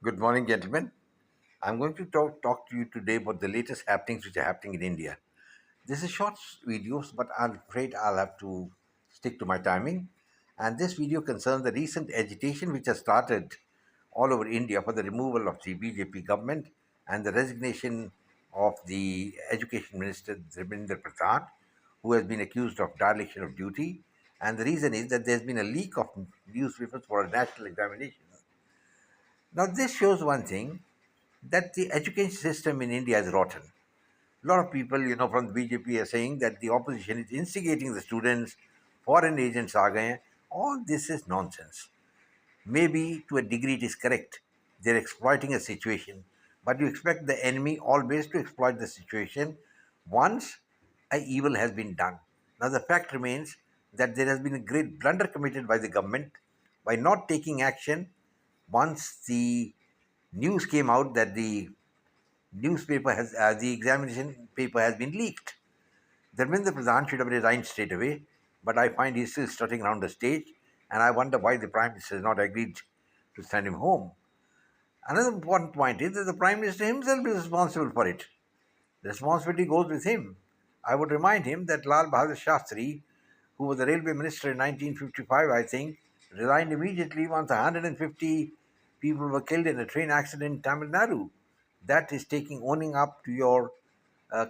Good morning, gentlemen. I'm going to talk to you today about the latest happenings which are happening in India. This is short videos, but I'm afraid I'll have to stick to my timing. And this video concerns the recent agitation which has started all over India for the removal of the BJP government and the resignation of the Education Minister Dharmendra Pradhan, who has been accused of dereliction of duty. And the reason is that there's been a leak of newspapers for a national examination. Now, this shows one thing that the education system in India is rotten. A lot of people, from the BJP are saying that the opposition is instigating the students, foreign agents are going. All this is nonsense. Maybe to a degree it is correct. They're exploiting a situation, but you expect the enemy always to exploit the situation once a evil has been done. Now the fact remains that there has been a great blunder committed by the government by not taking action once the news came out that the examination paper has been leaked. Dharmendra Pradhan should have resigned straight away, but I find he's still strutting around the stage, and I wonder why the Prime Minister has not agreed to send him home. Another important point is that the Prime Minister himself is responsible for it. The responsibility goes with him. I would remind him that Lal Bahadur Shastri, who was the railway minister in 1955, I think, resigned immediately once 150 people were killed in a train accident in Tamil Nadu. That is owning up to your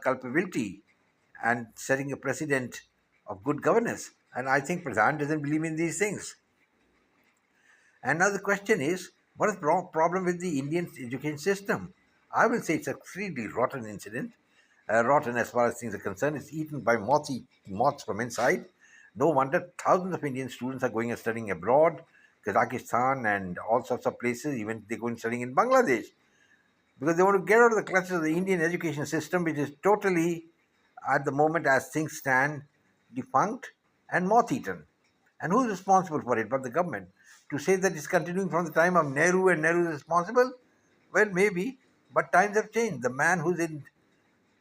culpability and setting a precedent of good governance. And I think Pradhan doesn't believe in these things. And now the question is, what is the problem with the Indian education system? I will say it's a extremely rotten incident. Rotten as far as things are concerned. It's eaten by moths from inside. No wonder thousands of Indian students are going and studying abroad, Kazakhstan and all sorts of places. Even they go and studying in Bangladesh because they want to get out of the clutches of the Indian education system, which is totally, at the moment as things stand, defunct and moth eaten. And who's responsible for it but the government? To say that it's continuing from the time of Nehru and Nehru is responsible? Well, maybe, but times have changed. The man who's in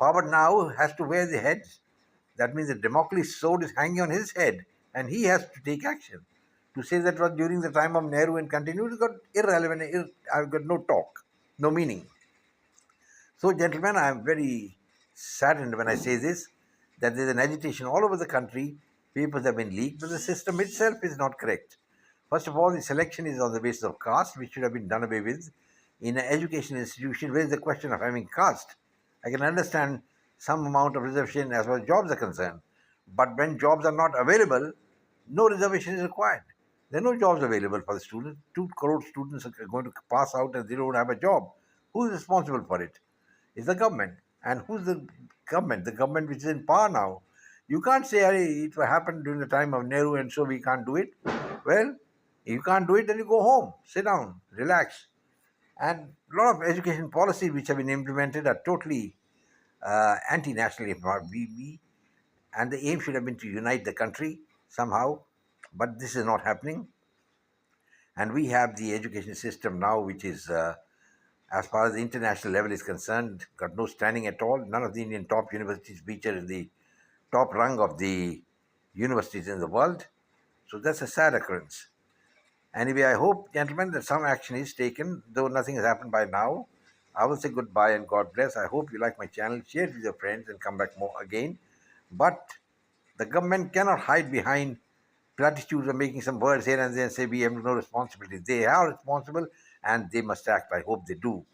power now has to wear the heads. That means the Damocles sword is hanging on his head and he has to take action. To say that was during the time of Nehru and continued is got irrelevant. I've got no talk, no meaning. So, gentlemen, I am very saddened when I say this that there's an agitation all over the country. Papers have been leaked, but the system itself is not correct. First of all, the selection is on the basis of caste, which should have been done away with. In an education institution, where is the question of having caste? I can understand some amount of reservation as far as jobs are concerned, but when jobs are not available, no reservation is required. There are no jobs available for the students. 2 crore students are going to pass out and they don't have a job. Who is responsible for it? Is the government. And who's the government? The government which is in power now. You can't say, hey, it happened during the time of Nehru and so we can't do it. Well, if you can't do it, then you go home, sit down, relax. And a lot of education policies which have been implemented are totally anti-national, if not we. And the aim should have been to unite the country somehow, but this is not happening. And we have the education system now, which is as far as the international level is concerned, got no standing at all. None of the Indian top universities feature in the top rung of the universities in the world. So that's a sad occurrence. Anyway, I hope, gentlemen, that some action is taken, though nothing has happened by now. I will say goodbye and God bless. I hope you like my channel, share it with your friends, and come back more again. But the government cannot hide behind platitudes of making some words here and there and say we have no responsibility. They are responsible and they must act. I hope they do.